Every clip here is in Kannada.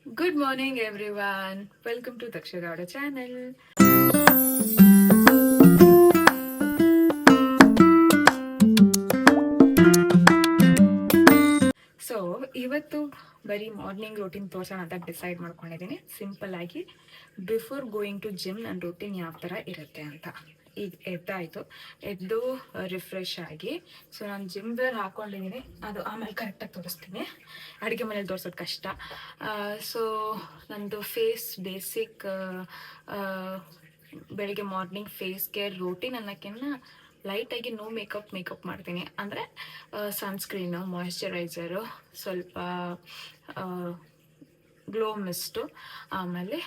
Good morning, everyone. Welcome to Dakshagowda channel. So ಇವತ್ತು ಬರೀ ಮಾರ್ನಿಂಗ್ ರೂಟೀನ್ ತೋರ್ಸೋಣ ಅಂತ ಡಿಸೈಡ್ ಮಾಡ್ಕೊಂಡಿದ್ದೀನಿ. ಸಿಂಪಲ್ ಆಗಿ ಬಿಫೋರ್ ಗೋಯಿಂಗ್ ಟು ಜಿಮ್ ನನ್ನ ರೂಟೀನ್ ಯಾವ ಥರ ಇರುತ್ತೆ ಅಂತ. ಈಗ ಎದ್ದಾಯಿತು, ಎದ್ದು ರಿಫ್ರೆಶ್ ಆಗಿ ಸೊ ನಾನು ಜಿಮ್ ವೇರ್ ಹಾಕೊಂಡಿದ್ದೀನಿ, ಅದು ಆಮೇಲೆ ಕರೆಕ್ಟಾಗಿ ತೋರಿಸ್ತೀನಿ. ಅಡುಗೆ ಮನೇಲಿ ತೋರಿಸೋದು ಕಷ್ಟ. ಸೊ ನಂದು ಫೇಸ್ ಬೇಸಿಕ್ ಬೆಳಿಗ್ಗೆ ಮಾರ್ನಿಂಗ್ ಫೇಸ್ ಕೇರ್ ರೂಟೀನ್ ಅನ್ನೋಕ್ಕಿಂತ ಲೈಟಾಗಿ ನೋ ಮೇಕಪ್ ಮಾಡ್ತೀನಿ. ಅಂದರೆ ಸನ್ಸ್ಕ್ರೀನು, ಮಾಯಶ್ಚರೈಸರು, ಸ್ವಲ್ಪ ಗ್ಲೋ ಮಿಸ್ಟು, ಆಮೇಲೆ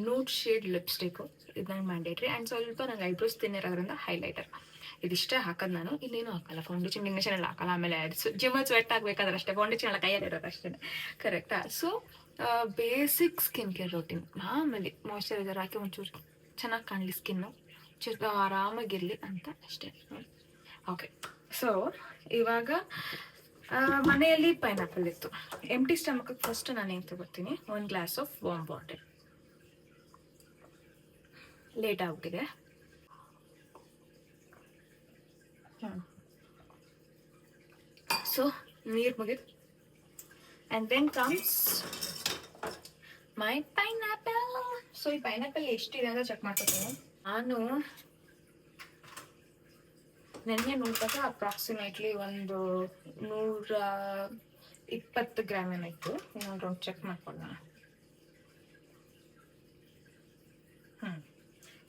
ನೂಡ್ ಶೇಡ್ ಲಿಪ್ಸ್ಟಿಕ್ಕು, ಇದು ನಂಗೆ ಮ್ಯಾಂಡೇಟ್ರಿ. ಆ್ಯಂಡ್ ಸ್ವಲ್ಪ ನಂಗೆ ಐಬ್ರೋಸ್ ತಿನ್ನಿರೋದ್ರಿಂದ ಹೈಲೈಟರ್. ಇದಿಷ್ಟೇ ಹಾಕೋದು ನಾನು. ಇನ್ನೇನು ಹಾಕಲ್ಲ, ಫೌಂಡೇಶನ್ ಎಲ್ಲ ಹಾಕಲ್ಲ. ಆಮೇಲೆ ಜಿಮ್ಮಲ್ಲಿ ಸ್ವೆಟ್ ಆಗಬೇಕಾದ್ರೆ ಅಷ್ಟೇ, ಫೌಂಡೇಶನ್ ಎಲ್ಲ ಕೈಯಲ್ಲಿ ಇರೋದು ಅಷ್ಟೇ. ಕರೆಕ್ಟಾ? So basic skin care routine. ಆಮೇಲೆ ಮಾಯಶ್ಚರೈಸರ್ ಹಾಕಿ ಒಂಚೂರು ಚೆನ್ನಾಗಿ ಕಾಣಲಿ ಸ್ಕಿನ್ನು, ಆರಾಮಾಗಿರಲಿ ಅಂತ ಅಷ್ಟೇ. ಓಕೆ, ಸೊ ಇವಾಗ ಮನೆಯಲ್ಲಿ ಪೈನಾಪಲ್ ಇತ್ತು. ಎಂಟಿ ಸ್ಟಮಕ್ ಫಸ್ಟ್ ನಾನು ಏನು ತಗೋತೀನಿ, 1 glass of warm water. Late ಆಗ್ಬಿಟ್ಟಿದೆ. ಸೊ ನೀರು ಮುಗಿದು and then comes my pineapple. So ಈ ಪೈನಾಪಲ್ ಎಷ್ಟಿದೆ ಅಂತ ಚೆಕ್ ಮಾಡ್ಕೊತೀನಿ. ನಾನು ನೆನ್ನೆ ನೋಡಿದಾಗ ಅಪ್ರಾಕ್ಸಿಮೇಟ್ಲಿ ಒಂದು 120 ಗ್ರಾಮ್ ಏನಾಯಿತು. ಇನ್ನೊಂದು ಚೆಕ್ ಮಾಡ್ಕೊಳ್ಳೋಣ.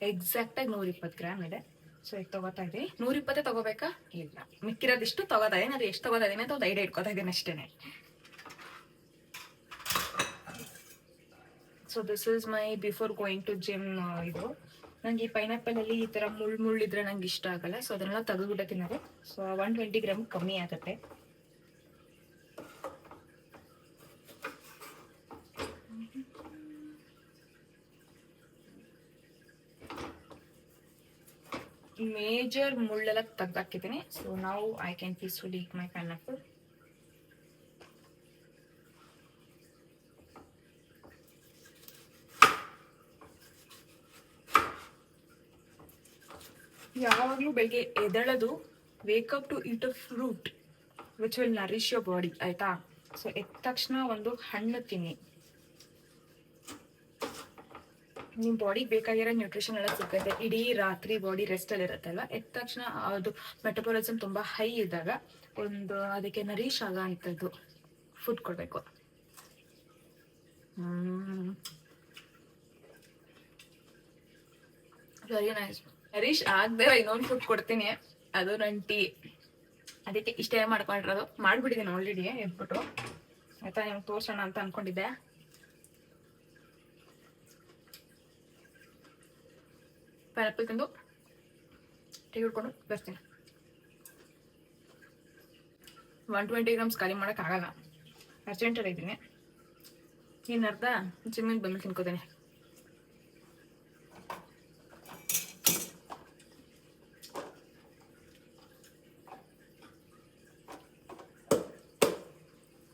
ಎಕ್ಸಾಕ್ಟಾಗಿ 120 ಗ್ರಾಮ್ ಇದೆ. ಸೊ ಈಗ ತಗೋತಾ ಇದ್ದೀನಿ. 120 ತಗೋಬೇಕಾ? ಇಲ್ಲ, ಮಿಕ್ಕಿರೋದಿಷ್ಟು ತಗೋತಾ ಇದ್ದೀನಿ. ಅದು ಎಷ್ಟು ತಗೋತಾ ಇದ್ದೀನಿ ಅಂತ ಒಂದು ಐಡಿಯಾ ಇಟ್ಕೋತಾ ಇದ್ದೀನಿ ಅಷ್ಟೇ. So this is my before going to gym. ಇದು ನಂಗೆ ಈ ಪೈನಾಪಲಲ್ಲಿ ಈ ಥರ ಮುಳ್ಳಿದ್ರೆ ನಂಗೆ ಇಷ್ಟ ಆಗಲ್ಲ. ಸೊ ಅದನ್ನೆಲ್ಲ ತೆಗೆದುಬಿಟ್ಟೆ ತಿನ್ನೋದು. ಸೊ 120 ಗ್ರಾಮ್ ಕಮ್ಮಿ ಆಗುತ್ತೆ. ಮೇಜರ್ ಮುಳ್ಳೆಲ್ಲ ತೆಗ್ದಾಕಿದ್ದೀನಿ. ಸೊ ನಾವು I can peacefully eat my pineapple. ಯಾವಾಗಲೂ ಬೆಳಿಗ್ಗೆ ಎದ್ದೇಳೋದು wake up to eat a fruit which will nourish your body, ಆಯಿತಾ? ಸೊ ಎದ್ದ ತಕ್ಷಣ ಒಂದು ಹಣ್ಣು ತಿನ್ನಿ. ನಿಮ್ಮ ಬಾಡಿಗೆ ಬೇಕಾಗಿರೋ ನ್ಯೂಟ್ರಿಷನ್ ಎಲ್ಲ ಸಿಗುತ್ತೆ. ಇಡೀ ರಾತ್ರಿ ಬಾಡಿ ರೆಸ್ಟಲ್ಲಿ ಇರುತ್ತೆ ಅಲ್ವಾ. ಎದ್ದ ತಕ್ಷಣ ಅದು ಮೆಟಬಾಲಿಸಮ್ ತುಂಬ ಹೈ ಇದ್ದಾಗ ಒಂದು ಅದಕ್ಕೆ ನರೀಶ್ ಆಗೋ ಅಂಥದ್ದು ಫುಡ್ ಕೊಡಬೇಕು. Very nice. ನರೀಶ್ ಆಗದೆ ಇನ್ನೊಂದು ಫುಡ್ ಕೊಡ್ತೀನಿ, ಅದು ನನ್ನ ಟೀ. ಅದಕ್ಕೆ ಇಷ್ಟೇ ಮಾಡ್ಕೊಂಡಿರೋದು. ಮಾಡಿಬಿಟ್ಟಿದ್ದೀನಿ ಆಲ್ರೆಡಿ ಎದ್ಬಿಟ್ಟು, ಆಯಿತಾ? ನಿಮ್ಗೆ ತೋರಿಸೋಣ ಅಂತ ಅಂದ್ಕೊಂಡಿದ್ದೆ. ಪೈನಾಪಲ್ ತಿಂದು ಟೀ ಹಿಡ್ಕೊಂಡು ಬರ್ತೀನಿ. 120 ಗ್ರಾಮ್ಸ್ ಖಾಲಿ ಮಾಡೋಕ್ಕಾಗಲ್ಲ, ಅರ್ಜೆಂಟಲ್ಲಿ ಇದ್ದೀನಿ. ಇನ್ನು ಅರ್ಧ ಜಿಮ್ಮಿಗೆ ಬಂದು ತಿನ್ಕೋತೀನಿ.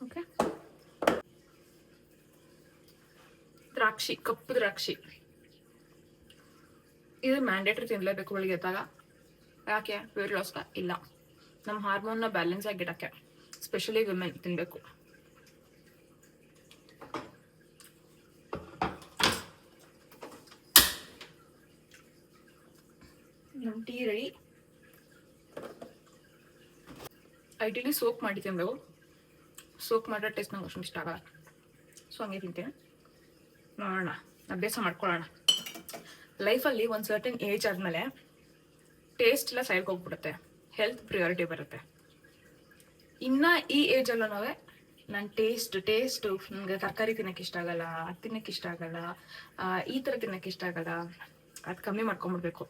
ಓಕೆ, ದ್ರಾಕ್ಷಿ, ಕಪ್ಪು ದ್ರಾಕ್ಷಿ, ಇದು ಮ್ಯಾಂಡೇಟ್ರಿ ತಿನ್ನಲೇಬೇಕು ಬೆಳಿಗ್ಗೆ ಎದ್ದಾಗ. ಯಾಕೆ? ವೇಟ್ ಲಾಸ್ಗ? ಇಲ್ಲ, ನಮ್ಮ ಹಾರ್ಮೋನ್ನ ಬ್ಯಾಲೆನ್ಸ್ ಆಗಿಡಕ್ಕೆ, ಸ್ಪೆಷಲಿ ವಿಮೆನ್ ತಿನ್ನಬೇಕು. ನಮ್ಮ ಟೀ ರೆಡಿ. ಐಡಿಯಲಿ ಸೋಪ್ ಮಾಡಿ ತಿನ್ನಬೇಕು. ಸೋಪ್ ಮಾಡೋ ಟೇಸ್ಟ್ ನಂಗೆ ಅಷ್ಟೊಂದು ಇಷ್ಟ ಆಗಲ್ಲ. ಸೊ ಹಂಗೆ ತಿಂತೀನಿ. ನೋಡೋಣ, ಅಭ್ಯಾಸ ಮಾಡ್ಕೊಳ್ಳೋಣ. ಲೈಫಲ್ಲಿ ಒಂದು ಸರ್ಟನ್ ಏಜ್ ಆದಮೇಲೆ ಟೇಸ್ಟ್ ಎಲ್ಲ ಸೈಡ್ಗೆ ಹೋಗ್ಬಿಡುತ್ತೆ, ಹೆಲ್ತ್ ಪ್ರಿಯಾರಿಟಿ ಬರುತ್ತೆ. ಇನ್ನು ಈ ಏಜಲ್ಲೂ ನಾನು ಟೇಸ್ಟ್ ನನಗೆ ತರಕಾರಿ ತಿನ್ನೋಕ್ಕೆ ಇಷ್ಟ ಆಗಲ್ಲ, ಅದು ತಿನ್ನೋಕ್ಕೆ ಇಷ್ಟ ಆಗಲ್ಲ, ಈ ಥರ ತಿನ್ನೋಕ್ಕೆ ಇಷ್ಟ ಆಗಲ್ಲ. ಅದು ಕಮ್ಮಿ ಮಾಡ್ಕೊಂಬಿಡ್ಬೇಕು.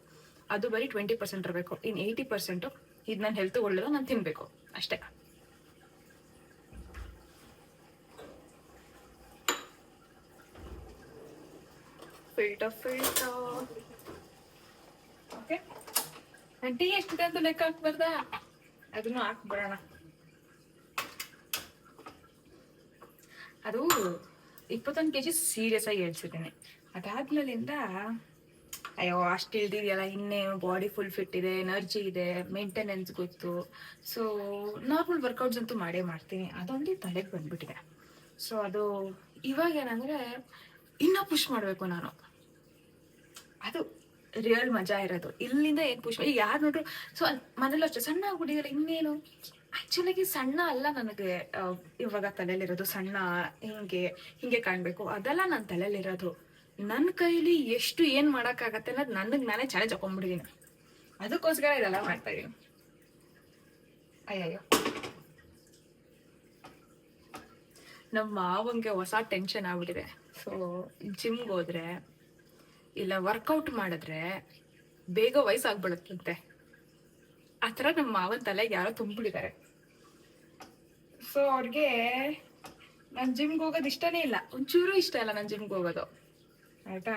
ಅದು ಬರೀ 20% ಇರಬೇಕು. ಇನ್ನು 80% ಇದು ನನ್ನ ಹೆಲ್ತ್ ಒಳ್ಳೇದು, ನಾನು ತಿನ್ನಬೇಕು ಅಷ್ಟೇ. Filter okay. ನಾನು ಟೀ ಎಷ್ಟಿದೆ ಅಂತ ಲೆಕ್ಕ ಹಾಕ್ಬಾರ್ದಾ? ಅದನ್ನು ಹಾಕ್ಬಿಡೋಣ. ಅದು 21 kg ಸೀರಿಯಸ್ ಆಗಿ ಇಳಿಸಿದ್ದೀನಿ. ಅದಾದ್ಮೇಲಿಂದ ಅಯ್ಯೋ ಅಷ್ಟು ಇಳ್ದಿದೆಯಲ್ಲ, ಇನ್ನೇನು ಬಾಡಿ ಫುಲ್ ಫಿಟ್ ಇದೆ, ಎನರ್ಜಿ ಇದೆ, ಮೇಂಟೆನೆನ್ಸ್ ಗೊತ್ತು. ಸೊ ನಾರ್ಮಲ್ ವರ್ಕೌಟ್ಸ್ ಅಂತೂ ಮಾಡೇ ಮಾಡ್ತೀನಿ, ಅದೊಂದು ತಲೆಗೆ ಬಂದ್ಬಿಟ್ಟಿದೆ. ಸೊ ಅದು ಇವಾಗ ಏನಂದರೆ ಇನ್ನೂ ಪುಷ್ ಮಾಡಬೇಕು ನಾನು, ಅದು ರಿಯಲ್ ಮಜಾ ಇರೋದು. ಇಲ್ಲಿಂದ ಏನು ಪುಷ್ ಈಗ ಯಾರು ನೋಡ್ರು ಸೊ ಮನೇಲಿ ಅಷ್ಟೇ ಸಣ್ಣ ಆಗ್ಬಿಟ್ಟಿದ್ರೆ ಇನ್ನೇನು. ಆ್ಯಕ್ಚುಲಾಗಿ ಸಣ್ಣ ಅಲ್ಲ ನನಗೆ ಇವಾಗ ತಲೆಯಲ್ಲಿರೋದು, ಸಣ್ಣ ಹಿಂಗೆ ಕಾಣಬೇಕು ಅದೆಲ್ಲ ನನ್ನ ತಲೆಯಲ್ಲಿರೋದು. ನನ್ನ ಕೈಲಿ ಎಷ್ಟು ಏನು ಮಾಡೋಕ್ಕಾಗತ್ತೆ ಅನ್ನೋದು ನನಗೆ ನಾನೇ ಚಾಲೆಂಜ್ ಹಾಕೊಂಡ್ಬಿಟ್ಟಿದ್ದೀನಿ. ಅದಕ್ಕೋಸ್ಕರ ಇದೆಲ್ಲ ಮಾಡ್ತಾ ಇದೀನಿ. ಅಯ್ಯಯ್ಯೋ, ನಮ್ಮ ಮಾವಂಗೆ ಹೊಸ ಟೆನ್ಷನ್ ಆಗ್ಬಿಟ್ಟಿದೆ. ಸೊ ಜಿಮ್ಗೆ ಹೋದ್ರೆ ಇಲ್ಲ ವರ್ಕೌಟ್ ಮಾಡಿದ್ರೆ ಬೇಗ ವಯಸ್ಸಾಗ್ಬಿಡುತ್ತಂತೆ. ಆ ಥರ ನಮ್ಮ ಮಾವನ ತಲೆಗೆ ಯಾರೋ ತುಂಬಿಟ್ಟಿದ್ದಾರೆ. ಸೊ ಅವ್ರಿಗೆ ನಾನು ಜಿಮ್ಗೆ ಹೋಗೋದು ಇಷ್ಟನೇ ಇಲ್ಲ, ಒಂಚೂರು ಇಷ್ಟ ಇಲ್ಲ ನಾನು ಜಿಮ್ಗೆ ಹೋಗೋದು, ಆಯ್ತಾ.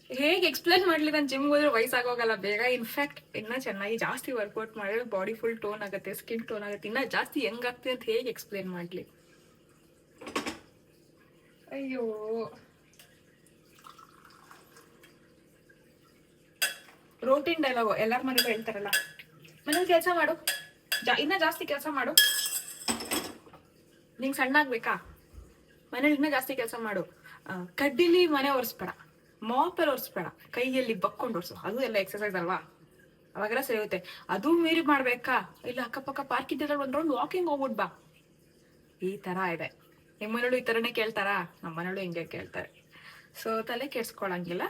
ಹೇಗೆ ಎಕ್ಸ್ಪ್ಲೇನ್ ಮಾಡಲಿ, ನಾನು ಜಿಮ್ಗೆ ಹೋದ್ರೆ ವಯಸ್ಸಾಗೋಗಲ್ಲ ಬೇಗ. ಇನ್ಫ್ಯಾಕ್ಟ್ ಇನ್ನೂ ಚೆನ್ನಾಗಿ ಜಾಸ್ತಿ ವರ್ಕೌಟ್ ಮಾಡಿದ್ರೆ ಬಾಡಿ ಫುಲ್ ಟೋನ್ ಆಗುತ್ತೆ, ಸ್ಕಿನ್ ಟೋನ್ ಆಗುತ್ತೆ, ಇನ್ನೂ ಜಾಸ್ತಿ ಹೆಂಗಾಗ್ತದೆ ಅಂತ ಹೇಗೆ ಎಕ್ಸ್ಪ್ಲೇನ್ ಮಾಡಲಿ. ಅಯ್ಯೋ, ರೋಟೀನ್ ಡೈಲಾಗು ಎಲ್ಲರ ಮನೇಲಿ ಹೇಳ್ತಾರಲ್ಲ, ಮನೇಲಿ ಕೆಲಸ ಮಾಡು, ಇನ್ನೂ ಜಾಸ್ತಿ ಕೆಲಸ ಮಾಡು, ನಿಂಗೆ ಸಣ್ಣ ಆಗ್ಬೇಕಾ, ಮನೇಲಿ ಇನ್ನೂ ಜಾಸ್ತಿ ಕೆಲಸ ಮಾಡು, ಕಡ್ಡಿಲಿ ಮನೆ ಒರೆಸ್ಬೇಡ, ಮಾಪಲ್ಲಿ ಒರೆಸ್ಬೇಡ, ಕೈಯಲ್ಲಿ ಬಕ್ಕೊಂಡು ಒರೆಸು, ಅದು ಎಲ್ಲ ಎಕ್ಸಸೈಸ್ ಅಲ್ವಾ, ಅವಾಗೆಲ್ಲ ಸರಿ ಹೋಗುತ್ತೆ. ಅದು ಮೀರಿ ಮಾಡ್ಬೇಕಾ, ಇಲ್ಲ ಅಕ್ಕಪಕ್ಕ ಪಾರ್ಕ್ ಇದ್ದಿದ್ರೆ ಒಂದು ರೌಂಡ್ ವಾಕಿಂಗ್ ಹೋಗ್ಬಿಡ್ ಬಾ. ಈ ಥರ ಇದೆ. ನಿಮ್ಮ ಮನೇಳು ಈ ಥರನೇ ಕೇಳ್ತಾರಾ? ನಮ್ಮ ಮನೇಳು ಹಿಂಗೆ ಕೇಳ್ತಾರೆ. ಸೊ ತಲೆ ಕೆಡ್ಸ್ಕೊಳಂಗಿಲ್ಲ,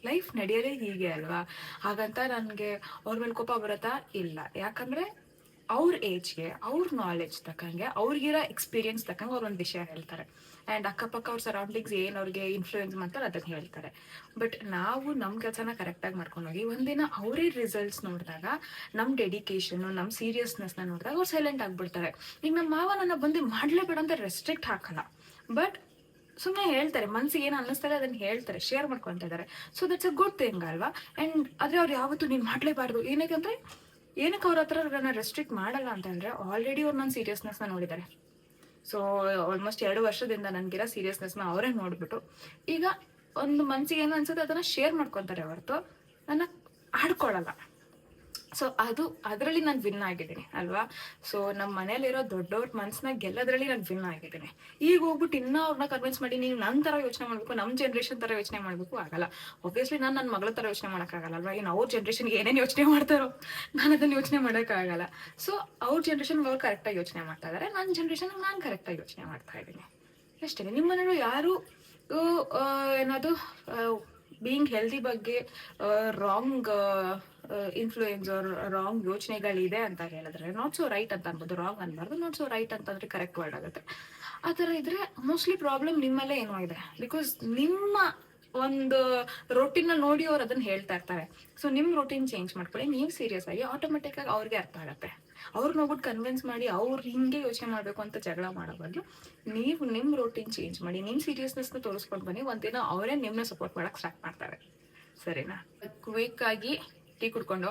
ಲೈಫ್ ನಡೆಯೋದೇ ಹೀಗೆ ಅಲ್ವಾ. ಹಾಗಂತ ನನಗೆ ಅವ್ರ ಮೇಲೆ ಕೋಪ ಬರುತ್ತಾ? ಇಲ್ಲ. ಯಾಕಂದರೆ ಅವ್ರ ಏಜ್ಗೆ, ಅವ್ರ ನಾಲೆಡ್ಜ್ ತಕ್ಕಂಗೆ, ಅವ್ರಿಗಿರೋ ಎಕ್ಸ್ಪೀರಿಯನ್ಸ್ ತಕ್ಕಂಗೆ ಅವ್ರು ಒಂದು ವಿಷಯ ಹೇಳ್ತಾರೆ. ಆ್ಯಂಡ್ ಅಕ್ಕಪಕ್ಕ ಅವ್ರ ಸರೌಂಡಿಂಗ್ಸ್ ಏನು ಅವ್ರಿಗೆ ಇನ್ಫ್ಲೂಯೆನ್ಸ್ ಮಾಡ್ತಾರೆ ಅದನ್ನು ಹೇಳ್ತಾರೆ. ಬಟ್ ನಾವು ನಮ್ಮ ಕೆಲಸನ ಕರೆಕ್ಟಾಗಿ ಮಾಡ್ಕೊಂಡೋಗಿ ಒಂದಿನ ಅವರೇ ರಿಸಲ್ಟ್ಸ್ ನೋಡಿದಾಗ, ನಮ್ಮ ಡೆಡಿಕೇಶನ್ನು, ನಮ್ಮ ಸೀರಿಯಸ್ನೆಸ್ನ ನೋಡಿದಾಗ ಅವ್ರು ಸೈಲೆಂಟ್ ಆಗಿಬಿಡ್ತಾರೆ. ಈಗ ನಮ್ಮ ಮಾವ ನನ್ನ ಬಂದು ಮಾಡಲೇಬೇಡ ಅಂತ ರೆಸ್ಟ್ರಿಕ್ಟ್ ಹಾಕಲ್ಲ, ಬಟ್ ಸುಮ್ಮನೆ ಹೇಳ್ತಾರೆ, ಮನ್ಸಿಗೆ ಏನು ಅನ್ನಿಸ್ತಾರೆ ಅದನ್ನು ಹೇಳ್ತಾರೆ, ಶೇರ್ ಮಾಡ್ಕೊತಾ ಇದ್ದಾರೆ. So that's a good thing ಅಲ್ವಾ. ಆ್ಯಂಡ್ ಆದರೆ ಅವ್ರು ಯಾವತ್ತೂ ನೀನು ಮಾಡಲೇಬಾರ್ದು, ಏನಕ್ಕೆ ಅವ್ರ ಹತ್ರ ನನ್ನ ರೆಸ್ಟ್ರಿಕ್ಟ್ ಮಾಡಲ್ಲ ಅಂತಂದರೆ, ಆಲ್ರೆಡಿ ಅವ್ರು ನನ್ನ ಸೀರಿಯಸ್ನೆಸ್ನ ನೋಡಿದ್ದಾರೆ. ಸೊ ಆಲ್ಮೋಸ್ಟ್ 2 ವರ್ಷದಿಂದ ನನಗಿರೋ ಸೀರಿಯಸ್ನೆಸ್ನ ಅವರೇ ನೋಡಿಬಿಟ್ಟು ಈಗ ಒಂದು ಮನ್ಸಿಗೆ ಏನು ಅನ್ಸುತ್ತೆ ಅದನ್ನು ಶೇರ್ ಮಾಡ್ಕೊತಾರೆ ಹೊರತು ನನ್ನ ಆಡ್ಕೊಳ್ಳಲ್ಲ. ಸೊ ಅದರಲ್ಲಿ ನಾನು ವಿನ್ ಆಗಿದ್ದೀನಿ ಅಲ್ವಾ. ಸೊ ನಮ್ಮ ಮನೇಲಿರೋ ದೊಡ್ಡವ್ರ ಮನಸ್ಸನ್ನ ಗೆಲ್ಲೋದ್ರಲ್ಲಿ ನಾನು ವಿನ್ ಆಗಿದ್ದೀನಿ. ಈಗ ಹೋಗ್ಬಿಟ್ಟು ಇನ್ನೂ ಅವ್ರನ್ನ ಕನ್ವಿನ್ಸ್ ಮಾಡಿ ನೀವು ನನ್ನ ಥರ ಯೋಚನೆ ಮಾಡಬೇಕು, ನಮ್ಮ ಜನ್ರೇಷನ್ ಥರ ಯೋಚನೆ ಮಾಡಬೇಕು ಆಗಲ್ಲ. ಒಬ್ವಿಯಸ್ಲಿ ನಾನು ನನ್ನ ಮಗಳ ಥರ ಯೋಚನೆ ಮಾಡೋಕ್ಕಾಗಲ್ಲ ಅಲ್ವಾ. ಇನ್ನು ಅವ್ರ ಜನ್ರೇಷನ್ಗೆ ಏನೇನು ಯೋಚನೆ ಮಾಡ್ತಾರೋ ನಾನು ಅದನ್ನು ಯೋಚನೆ ಮಾಡೋಕ್ಕಾಗಲ್ಲ. ಸೊ ಅವ್ರ ಜನ್ರೇಷನ್ಗೆ ಅವ್ರು ಕರೆಕ್ಟಾಗಿ ಯೋಚನೆ ಮಾಡ್ತಾ ಇದ್ದಾರೆ, ನನ್ನ ಜನ್ರೇಷನ್ಗೆ ನಾನು ಕರೆಕ್ಟಾಗಿ ಯೋಚನೆ ಮಾಡ್ತಾ ಇದ್ದೀನಿ ಅಷ್ಟೇ. ನಿಮ್ಮ ಮನೇಲೂ ಯಾರು ಏನದು ಬೀಯಿಂಗ್ ಹೆಲ್ದಿ ಬಗ್ಗೆ ರಾಂಗ್ ಇನ್ಫ್ಲೂಯೆನ್ಸ್ ರಾಂಗ್ ಯೋಚನೆಗಳಿದೆ ಅಂತ ಹೇಳಿದ್ರೆ ನಾಟ್ ಸೊ ರೈಟ್ ಅಂತ ಅನ್ಬೋದು. ರಾಂಗ್ ಅನ್ಬಾರ್ದು, ನಾಟ್ ಸೊ ರೈಟ್ ಅಂತಂದ್ರೆ ಕರೆಕ್ಟ್ ವರ್ಡ್ ಆಗುತ್ತೆ. ಆ ಥರ ಇದ್ರೆ ಮೋಸ್ಟ್ಲಿ ಪ್ರಾಬ್ಲಮ್ ನಿಮ್ಮಲ್ಲೇ ಏನೋ ಇದೆ. ಬಿಕಾಸ್ ನಿಮ್ಮ ಒಂದು ರೊಟೀನ್ನ ನೋಡಿ ಅವ್ರು ಅದನ್ನು ಹೇಳ್ತಾ ಇರ್ತಾರೆ. ಸೊ ನಿಮ್ಮ ರೊಟೀನ್ ಚೇಂಜ್ ಮಾಡ್ಕೊಳ್ಳಿ, ನೀವು ಸೀರಿಯಸ್ ಆಗಿ ಆಟೋಮೆಟಿಕ್ಕಾಗಿ ಅವ್ರಿಗೆ ಅರ್ಥ ಆಗುತ್ತೆ. ಅವ್ರು ನೋಡ್ಬಿಟ್ಟು ಕನ್ವಿನ್ಸ್ ಮಾಡಿ ಅವ್ರು ಹಿಂಗೆ ಯೋಚನೆ ಮಾಡಬೇಕು ಅಂತ ಜಗಳ ಮಾಡೋ ಬದಲು ನೀವು ನಿಮ್ಮ ರೊಟೀನ್ ಚೇಂಜ್ ಮಾಡಿ, ನಿಮ್ಮ ಸೀರಿಯಸ್ನೆಸ್ನ ತೋರಿಸ್ಕೊಂಡು ಬನ್ನಿ. ಒಂದಿನ ಅವರೇ ನಿಮ್ಮನ್ನ ಸಪೋರ್ಟ್ ಮಾಡೋಕ್ಕೆ ಸ್ಟಾರ್ಟ್ ಮಾಡ್ತಾರೆ, ಸರಿನಾ. ಕ್ವಿಕ್ಕಾಗಿ ಟೀ ಕುಡ್ಕೊಂಡು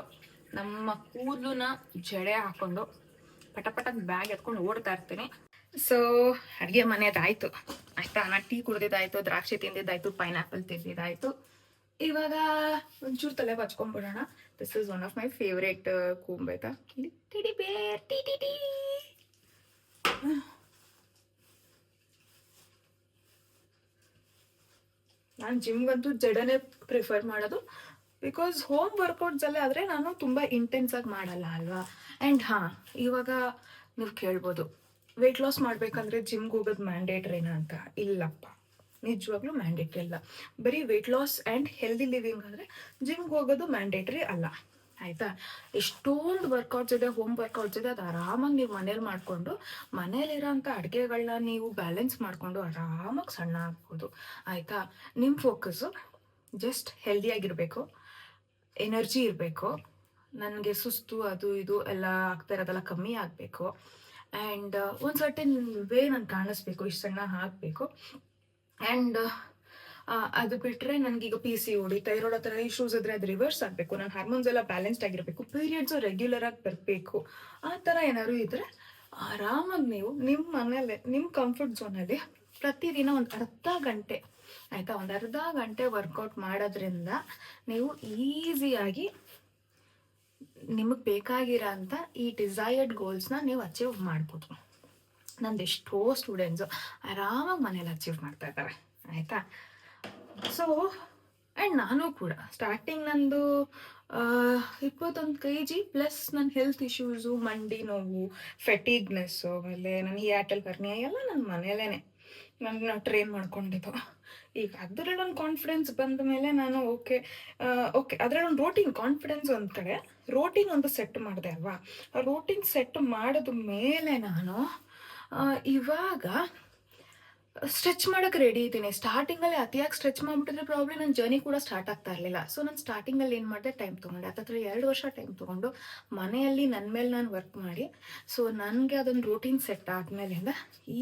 ನಮ್ಮ ಕೂದಲನ್ನ ಜಡೆ ಹಾಕ್ಕೊಂಡು ಪಟ ಬ್ಯಾಗ್ ಎತ್ಕೊಂಡು ಓಡ್ತಾ ಇರ್ತೀನಿ. ಸೊ ಅಡುಗೆ ಮನೆಯದಾಯಿತು ಆಯಿತಾ, ನಾನು ಟೀ ಕುಡ್ದಿದ್ದಾಯಿತು, ದ್ರಾಕ್ಷಿ ತಿಂದಿದ್ದಾಯಿತು, ಪೈನಾಪಲ್ ತಿಂದಿದ್ದಾಯಿತು. ಇವಾಗ ಒಂಚೂರು ತಲೆ ಬಚ್ಕೊಂಡ್ಬಿಡೋಣ. This is one of my favourite comb ಆಯ್ತಾ, ಟಿಡಿ ಬೇರ್ ಟಿ ಟಿ ಟಿ. ನಾನು ಜಿಮ್ಗಂತೂ ಜಡನೇ ಪ್ರಿಫರ್ ಮಾಡೋದು. ಬಿಕಾಸ್ ಹೋಮ್ ವರ್ಕೌಟ್ಸ್ ಅಲ್ಲೇ ಆದರೆ ನಾನು ತುಂಬ ಇಂಟೆನ್ಸಾಗಿ ಮಾಡಲ್ಲ ಅಲ್ವಾ. ಆ್ಯಂಡ್ ಇವಾಗ ನೀವು ಕೇಳ್ಬೋದು ವೆಯ್ಟ್ ಲಾಸ್ ಮಾಡಬೇಕಂದ್ರೆ ಜಿಮ್ಗೆ ಹೋಗೋದು ಮ್ಯಾಂಡೇಟ್ರಿನಾ ಅಂತ. ಇಲ್ಲಪ್ಪ, ನಿಜವಾಗ್ಲೂ ಮ್ಯಾಂಡೇಟ್ರಿ ಇಲ್ಲ. ಬರೀ weight loss and healthy living ಅಂದರೆ ಜಿಮ್ಗೆ ಹೋಗೋದು ಮ್ಯಾಂಡೇಟ್ರಿ ಅಲ್ಲ, ಆಯಿತಾ. ಎಷ್ಟೊಂದು ವರ್ಕೌಟ್ಸ್ ಇದೆ, ಹೋಮ್ ವರ್ಕೌಟ್ಸ್ ಇದೆ, ಅದು ಆರಾಮಾಗಿ ನೀವು ಮನೇಲಿ ಮಾಡಿಕೊಂಡು ಮನೇಲಿರೋಂಥ ಅಡುಗೆಗಳನ್ನ ನೀವು ಬ್ಯಾಲೆನ್ಸ್ ಮಾಡಿಕೊಂಡು ಆರಾಮಾಗಿ ಸಣ್ಣ ಆಗ್ಬೋದು, ಆಯಿತಾ. ನಿಮ್ಮ ಫೋಕಸ್ಸು ಜಸ್ಟ್ ಹೆಲ್ದಿಯಾಗಿರಬೇಕು, ಎನರ್ಜಿ ಇರಬೇಕು, ನನಗೆ ಸುಸ್ತು ಅದು ಇದು ಎಲ್ಲ ಆಗ್ತಾ ಇರೋದೆಲ್ಲ ಕಮ್ಮಿ ಆಗಬೇಕು. ಆ್ಯಂಡ್ ಒಂದು ಸರ್ಟನ್ ವೇ ನಾನು ಕಾಣಿಸ್ಬೇಕು, ಇಷ್ಟು ಸಣ್ಣ ಹಾಕಬೇಕು. ಆ್ಯಂಡ್ ಅದು ಬಿಟ್ಟರೆ ನನಗೀಗ PCOD, ಥೈರಾಯ್ಡ್ ಆ ಥರ ಇಶ್ಯೂಸ್ ಇದ್ದರೆ ಅದು ರಿವರ್ಸ್ ಆಗಬೇಕು, ನನ್ನ ಹಾರ್ಮೋನ್ಸ್ ಎಲ್ಲ ಬ್ಯಾಲೆನ್ಸ್ಡ್ ಆಗಿರಬೇಕು, ಪೀರಿಯಡ್ಸು ರೆಗ್ಯುಲರಾಗಿ ಬರಬೇಕು. ಆ ಥರ ಏನಾದ್ರು ಇದ್ದರೆ ಆರಾಮಾಗಿ ನೀವು ನಿಮ್ಮ ಮನೇಲೆ ನಿಮ್ಮ ಕಂಫರ್ಟ್ ಝೋನಲ್ಲಿ ಪ್ರತಿದಿನ ಒಂದು ಅರ್ಧ ಗಂಟೆ ಆಯಿತಾ, ಒಂದು ಅರ್ಧ ಗಂಟೆ ವರ್ಕೌಟ್ ಮಾಡೋದ್ರಿಂದ ನೀವು ಈಸಿಯಾಗಿ ನಿಮಗೆ ಬೇಕಾಗಿರೋ ಅಂಥ ಈ ಡಿಸೈರ್ಡ್ ಗೋಲ್ಸ್ನ ನೀವು ಅಚೀವ್ ಮಾಡ್ಬೋದು. ನಂದು ಎಷ್ಟೋ ಸ್ಟೂಡೆಂಟ್ಸು ಆರಾಮಾಗಿ ಮನೇಲಿ ಅಚೀವ್ ಮಾಡ್ತಾ ಇದ್ದಾರೆ ಆಯಿತಾ. ಸೊ ಆ್ಯಂಡ್ ನಾನು ಕೂಡ ಸ್ಟಾರ್ಟಿಂಗ್ ನಂದು 21 kg ಪ್ಲಸ್ ನನ್ನ ಹೆಲ್ತ್ ಇಶ್ಯೂಸು, ಮಂಡಿ ನೋವು, ಫೆಟಿಗ್ನೆಸ್ಸು, ಆಮೇಲೆ ನನ್ನ ಹಿಯಾಟಲ್ ಕರ್ನಿಯ ಎಲ್ಲ ನನ್ನ ಮನೇಲೇ ನನ್ನ ಟ್ರೈನ್ ಮಾಡ್ಕೊಂಡಿದ್ದು. ಈಗ ಅದರಲ್ಲಿ ಒಂದು ಕಾನ್ಫಿಡೆನ್ಸ್ ಬಂದ ಮೇಲೆ ನಾನು ಓಕೆ ಅದರಲ್ಲಿ ಒಂದು ರೋಟೀನ್ ಕಾನ್ಫಿಡೆನ್ಸ್ ಒಂದು ಕಡೆ ರೋಟೀನ್ ಒಂದು ಸೆಟ್ ಮಾಡಿದೆ ಅಲ್ವಾ. ಆ ರೋಟೀನ್ ಸೆಟ್ ಮಾಡಿದ ಮೇಲೆ ನಾನು ಇವಾಗ ಸ್ಟ್ರೆಚ್ ಮಾಡೋಕ್ಕೆ ರೆಡಿ ಇದ್ದೀನಿ. ಸ್ಟಾರ್ಟಿಂಗಲ್ಲಿ ಅತಿಯಾಗಿ ಸ್ಟ್ರೆಚ್ ಮಾಡಿಬಿಟ್ಟಿದ್ರೆ ಪ್ರಾಬ್ಲಮ್ ನನ್ನ ಜರ್ನಿ ಕೂಡ ಸ್ಟಾರ್ಟ್ ಆಗ್ತಾ ಇರಲಿಲ್ಲ. ಸೊ ನಾನು ಸ್ಟಾರ್ಟಿಂಗಲ್ಲಿ ಏನು ಮಾಡಿದೆ, ಟೈಮ್ ತೊಗೊಂಡೆ. ಹತ್ತಿರ 2 ವರ್ಷ ಟೈಮ್ ತೊಗೊಂಡು ಮನೆಯಲ್ಲಿ ನನ್ನ ಮೇಲೆ ನಾನು ವರ್ಕ್ ಮಾಡಿ, ಸೊ ನನಗೆ ಅದೊಂದು ರೂಟೀನ್ ಸೆಟ್ ಆದಮೇಲಿಂದ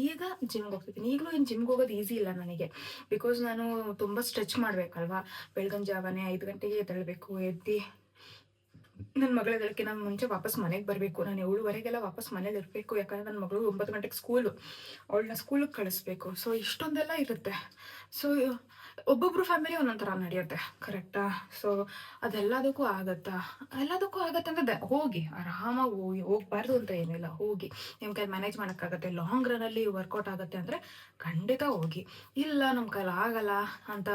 ಈಗ ಜಿಮ್ಗೆ ಹೋಗ್ತಿದ್ದೀನಿ. ಈಗಲೂ ಇನ್ನು ಜಿಮ್ಗೆ ಹೋಗೋದು ಈಸಿ ಇಲ್ಲ ನನಗೆ, ಬಿಕಾಸ್ ನಾನು ತುಂಬ ಸ್ಟ್ರೆಚ್ ಮಾಡಬೇಕಲ್ವಾ. ಬೆಳಗಿನ ಜಾವನೇ 5 ಗಂಟೆಗೆ ಎದ್ದೇಳಬೇಕು, ಎದ್ದು ನನ್ನ ಮಗಳ ಎದ್ದೇಳೋಕ್ಕಿಂತ ಮುಂಚೆ ವಾಪಸ್ ಮನೆಗೆ ಬರಬೇಕು. ನಾನು 7:15 ವಾಪಸ್ ಮನೇಲಿ ಇರಬೇಕು, ಯಾಕಂದರೆ ನನ್ನ ಮಗಳು 9 ಗಂಟೆಗೆ ಸ್ಕೂಲು, ಅವಳನ್ನ ಸ್ಕೂಲಿಗೆ ಕಳಿಸ್ಬೇಕು. ಸೊ ಇಷ್ಟೊಂದೆಲ್ಲ ಇರುತ್ತೆ. ಸೊ ಒಬ್ಬೊಬ್ರು ಫ್ಯಾಮಿಲಿ ಒಂದೊಂದು ಥರ ನಡೆಯುತ್ತೆ, ಕರೆಕ್ಟಾ. ಸೊ ಅದೆಲ್ಲದಕ್ಕೂ ಆಗುತ್ತಾ ಅಂದರೆ ಹೋಗಿ ಆರಾಮಾಗಿ ಹೋಗ್ಬಾರ್ದು ಅಂತ ಏನಿಲ್ಲ, ಹೋಗಿ ನಿಮ್ಮ ಕೈ ಮ್ಯಾನೇಜ್ ಮಾಡೋಕ್ಕಾಗತ್ತೆ. ಲಾಂಗ್ ರನ್ನಲ್ಲಿ ವರ್ಕೌಟ್ ಆಗುತ್ತೆ ಅಂದರೆ ಖಂಡಿತ ಹೋಗಿ. ಇಲ್ಲ ನಮ್ಮ ಕೈಲಿ ಆಗಲ್ಲ ಅಂತ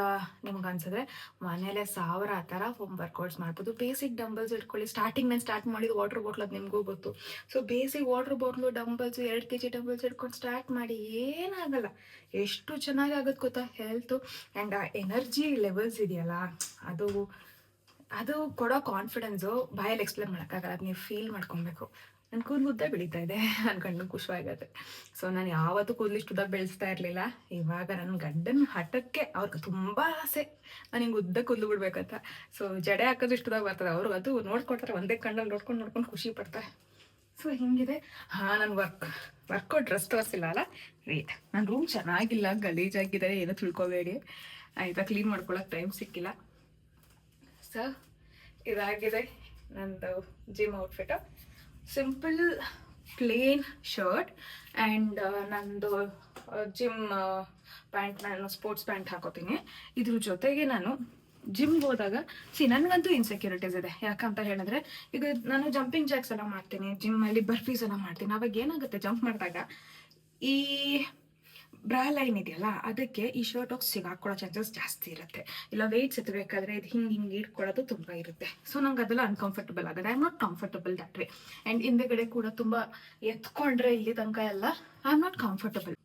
ನಿಮ್ಗೆ ಅನ್ಸಿದ್ರೆ ಮನೇಲೆ 1000 ಆ ಥರ ಹೋಮ್ ವರ್ಕೌಟ್ಸ್ ಮಾಡ್ಬೋದು. ಬೇಸಿಕ್ ಡಂಬಲ್ಸ್ ಇಟ್ಕೊಳ್ಳಿ. ಸ್ಟಾರ್ಟಿಂಗ್ ನಾನು ಸ್ಟಾರ್ಟ್ ಮಾಡಿದ್ದು ವಾಟರ್ ಬಾಟ್ಲ್, ಅದು ನಿಮಗೂ ಗೊತ್ತು. So basic water bottle, dumbbells, 2 kg dumbbells ಇಟ್ಕೊಂಡು ಸ್ಟಾರ್ಟ್ ಮಾಡಿ, ಏನಾಗಲ್ಲ. ಎಷ್ಟು ಚೆನ್ನಾಗಿ ಆಗುತ್ತೆ ಗೊತ್ತಾ ಹೆಲ್ತು. ಆ್ಯಂಡ್ ಆ ಎನರ್ಜಿ ಲೆವೆಲ್ಸ್ ಇದೆಯಲ್ಲ, ಅದು ಕೊಡೋ ಕಾನ್ಫಿಡೆನ್ಸು ಬಾಯಲ್ಲಿ ಎಕ್ಸ್ಪ್ಲೇನ್ ಮಾಡೋಕ್ಕಾಗಲ್ಲ. ಅದು ನೀವು ಫೀಲ್ ಮಾಡ್ಕೊಬೇಕು. ನನ್ನ ಕೂದಲು ಉದ್ದ ಬೆಳೀತಾ ಇದೆ, ನನ್ನ ಗಂಡು ಖುಷಿಯಾಗತ್ತೆ. ಸೊ ನಾನು ಯಾವತ್ತೂ ಕೂದಲಿಷ್ಟು ಉದ್ದ ಬೆಳೆಸ್ತಾ ಇರಲಿಲ್ಲ. ಇವಾಗ ನನ್ನ ಗಂಡನ ಹಠಕ್ಕೆ ಅವ್ರಿಗೆ ತುಂಬ ಆಸೆ ನನಗೆ ಉದ್ದ ಕೂದಲು ಬಿಡ್ಬೇಕಂತ. ಸೊ ಜಡೆ ಹಾಕೋದು ಇಷ್ಟದಾಗ ಬರ್ತದೆ, ಅವರು ಅದು ನೋಡ್ಕೊಳ್ತಾರೆ, ಒಂದೇ ಕಣ್ಣಲ್ಲಿ ನೋಡ್ಕೊಂಡು ಖುಷಿ ಪಡ್ತಾರೆ. ಸೊ ಹಿಂಗಿದೆ. ನಾನು ವರ್ಕೌಟ್ ಡ್ರೆಸ್ ತೋರಿಸಿಲ್ಲ ಅಲ್ಲ, ವೇಟ್. ನನ್ನ ರೂಮ್ ಚೆನ್ನಾಗಿಲ್ಲ, ಗಲೀಜಾಗಿದೆ, ಏನೋ ತಿಳ್ಕೊಬೇಡಿ ಆಯಿತಾ. ಕ್ಲೀನ್ ಮಾಡ್ಕೊಳಕ್ಕೆ ಟೈಮ್ ಸಿಕ್ಕಿಲ್ಲ. ಸೊ ಇದಾಗಿದೆ ನಂದು gym outfit. Simple plane shirt and ನಂದು ಜಿಮ್ ಪ್ಯಾಂಟ್, ನಾನು ಸ್ಪೋರ್ಟ್ಸ್ ಪ್ಯಾಂಟ್ ಹಾಕೋತೀನಿ. ಇದ್ರ ಜೊತೆಗೆ ನಾನು ಜಿಮ್ಗೆ ಹೋದಾಗ ನನಗಂತೂ ಇನ್ಸೆಕ್ಯೂರಿಟೀಸ್ ಇದೆ. ಯಾಕಂತ ಹೇಳಿದ್ರೆ, ಈಗ ನಾನು ಜಂಪಿಂಗ್ ಜಾಕ್ಸ್ ಎಲ್ಲ ಮಾಡ್ತೀನಿ, ಜಿಮ್ಮಲ್ಲಿ ಬರ್ಫೀಸ್ ಎಲ್ಲ ಮಾಡ್ತೀನಿ. ಅವಾಗ ಏನಾಗುತ್ತೆ, ಜಂಪ್ ಮಾಡಿದಾಗ ಈ ಬ್ರಾ ಲೈನ್ ಇದೆಯಲ್ಲ, ಅದಕ್ಕೆ ಈ ಶರ್ಟ್ ಹೋಗಿ ಸಿಗಾಕೊಳ್ಳೋ ಚಾನ್ಸಸ್ ಜಾಸ್ತಿ ಇರುತ್ತೆ. ಇಲ್ಲ ವೆಯ್ಟ್ಸ್ ಎತ್ತಬೇಕಾದ್ರೆ ಇದು ಹಿಂಗೆ ಇಟ್ಕೊಳ್ಳೋದು ತುಂಬ ಇರುತ್ತೆ. ಸೊ ನಂಗೆ ಅದೆಲ್ಲ ಅನ್ಕಂಫರ್ಟಬಲ್ ಆಗುತ್ತೆ. I am not comfortable that way. And ಹಿಂದೆಗಡೆ ಕೂಡ ತುಂಬ ಎತ್ಕೊಂಡ್ರೆ ಇಲ್ಲಿ ತನಕ ಎಲ್ಲ ಐ ಆಮ್ ನಾಟ್ ಕಂಫರ್ಟಬಲ್.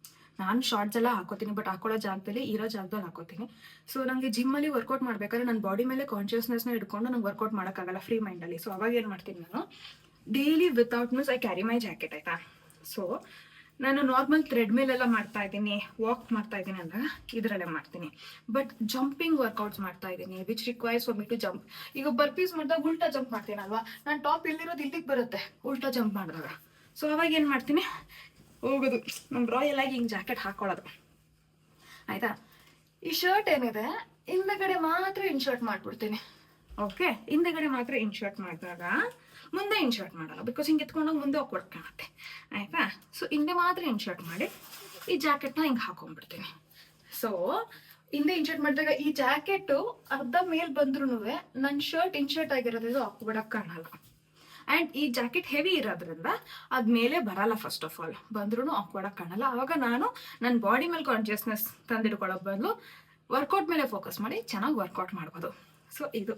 ನಾನು ಶಾರ್ಟ್ಸ್ ಎಲ್ಲ ಹಾಕೋತೀನಿ, ಬಟ್ ಹಾಕೊಳ್ಳೋ ಜಾಗದಲ್ಲಿ ಇರೋ ಜಾಗದಲ್ಲಿ ಹಾಕೋತೀನಿ. ಸೊ ನನಗೆ ಜಿಮ್ಮಲ್ಲಿ ವರ್ಕೌಟ್ ಮಾಡ್ಬೇಕಾದ್ರೆ ನನ್ನ ಬಾಡಿ ಮೇಲೆ ಕಾನ್ಷಿಯಸ್ನೆಸ್ನ ಇಟ್ಕೊಂಡು ನಂಗೆ ವರ್ಕೌಟ್ ಮಾಡೋಕ್ಕಾಗಲ್ಲ ಫ್ರೀ ಮೈಂಡಲ್ಲಿ. ಸೊ ಅವಾಗ ಏನು ಮಾಡ್ತೀನಿ, ನಾನು daily without miss I carry my jacket ಆಯಿತಾ. ಸೊ ನಾನು ನಾರ್ಮಲ್ ಥ್ರೆಡ್ ಮೇಲೆಲ್ಲ ಮಾಡ್ತಾ ಇದ್ದೀನಿ, ವಾಕ್ ಮಾಡ್ತಾ ಇದ್ದೀನಿ ಅಂದಾಗ ಇದರಲ್ಲೇ ಮಾಡ್ತೀನಿ. ಬಟ್ ಜಂಪಿಂಗ್ ವರ್ಕೌಟ್ಸ್ ಮಾಡ್ತಾ ಇದ್ದೀನಿ which requires for me to jump. ಈಗ ಬರ್ಪೀಸ್ ಮಾಡಿದಾಗ ಉಲ್ಟಾ ಜಂಪ್ ಮಾಡ್ತೀನಲ್ವಾ, ನಾನು ಟಾಪ್ ಇಲ್ಲಿರೋದು ಇಲ್ಲಿಗೆ ಬರುತ್ತೆ ಉಲ್ಟಾ ಜಂಪ್ ಮಾಡಿದಾಗ. ಸೊ ಅವಾಗ ಏನು ಮಾಡ್ತೀನಿ, ಹೋಗೋದು ನಮ್ಮ ರಾಯಲ್ ಆಗಿ ಹಿಂಗೆ ಜಾಕೆಟ್ ಹಾಕೊಳ್ಳೋದು ಆಯಿತಾ. ಈ ಶರ್ಟ್ ಏನಿದೆ ಹಿಂದೆಗಡೆ ಮಾತ್ರ ಇನ್ಶರ್ಟ್ ಮಾಡಿಬಿಡ್ತೀನಿ. ಓಕೆ, ಹಿಂದೆಗಡೆ ಮಾತ್ರ ಇನ್ಶರ್ಟ್ ಮಾಡಿದಾಗ ಮುಂದೆ ಇನ್ಶರ್ಟ್ ಮಾಡಲ್ಲ, ಬಿಕಾಸ್ ಹಿಂಗೆ ಎತ್ಕೊಂಡೋಗಿ ಮುಂದೆ ಹೋಗ್ಕೊಡಕ್ಕೆ ಕಾಣುತ್ತೆ ಆಯಿತಾ. ಸೊ ಹಿಂದೆ ಮಾತ್ರ ಇನ್ಶರ್ಟ್ ಮಾಡಿ ಈ ಜಾಕೆಟ್ನ ಹಿಂಗೆ ಹಾಕೊಂಡ್ಬಿಡ್ತೀನಿ. ಸೊ ಹಿಂದೆ ಇನ್ಶರ್ಟ್ ಮಾಡಿದಾಗ ಈ ಜಾಕೆಟು ಅರ್ಧ ಮೇಲೆ ಬಂದ್ರೂ ನನ್ನ ಶರ್ಟ್ ಇನ್ಶರ್ಟ್ ಆಗಿರೋದು ಹಾಕ್ಬಿಡಕ್ಕೆ ಕಾಣಲ್ಲ. ಆ್ಯಂಡ್ ಈ ಜಾಕೆಟ್ ಹೆವಿ ಇರೋದ್ರಿಂದ ಅದ್ಮೇಲೆ ಬರಲ್ಲ. ಫಸ್ಟ್ ಆಫ್ ಆಲ್ ಬಂದ್ರೂ ಹಾಕ್ಕೊಡಕ್ಕೆ ಕಾಣಲ್ಲ. ಆವಾಗ ನಾನು ನನ್ನ ಬಾಡಿ ಮೇಲೆ ಕಾನ್ಷಿಯಸ್ನೆಸ್ ತಂದಿಡ್ಕೊಳ್ಳೋ ಬದಲು ವರ್ಕೌಟ್ ಮೇಲೆ ಫೋಕಸ್ ಮಾಡಿ ಚೆನ್ನಾಗಿ ವರ್ಕೌಟ್ ಮಾಡ್ಬೋದು. ಸೊ ಇದು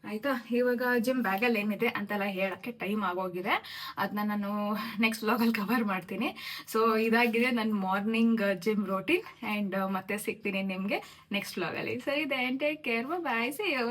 ಆಯಿತಾ. ಇವಾಗ ಜಿಮ್ ಬ್ಯಾಗಲ್ಲಿ ಏನಿದೆ ಅಂತೆಲ್ಲ ಹೇಳೋಕ್ಕೆ ಟೈಮ್ ಆಗೋಗಿದೆ. ಅದನ್ನ ನಾನು ನೆಕ್ಸ್ಟ್ ವ್ಲಾಗಲ್ಲಿ ಕವರ್ ಮಾಡ್ತೀನಿ. ಸೊ ಇದಾಗಿದೆ ನನ್ನ ಮಾರ್ನಿಂಗ್ ಜಿಮ್ ರೋಟೀನ್. ಆ್ಯಂಡ್ ಮತ್ತೆ ಸಿಗ್ತೀನಿ ನಿಮಗೆ ನೆಕ್ಸ್ಟ್ ವ್ಲಾಗಲ್ಲಿ. ಸರಿ, then take care, bye, see you.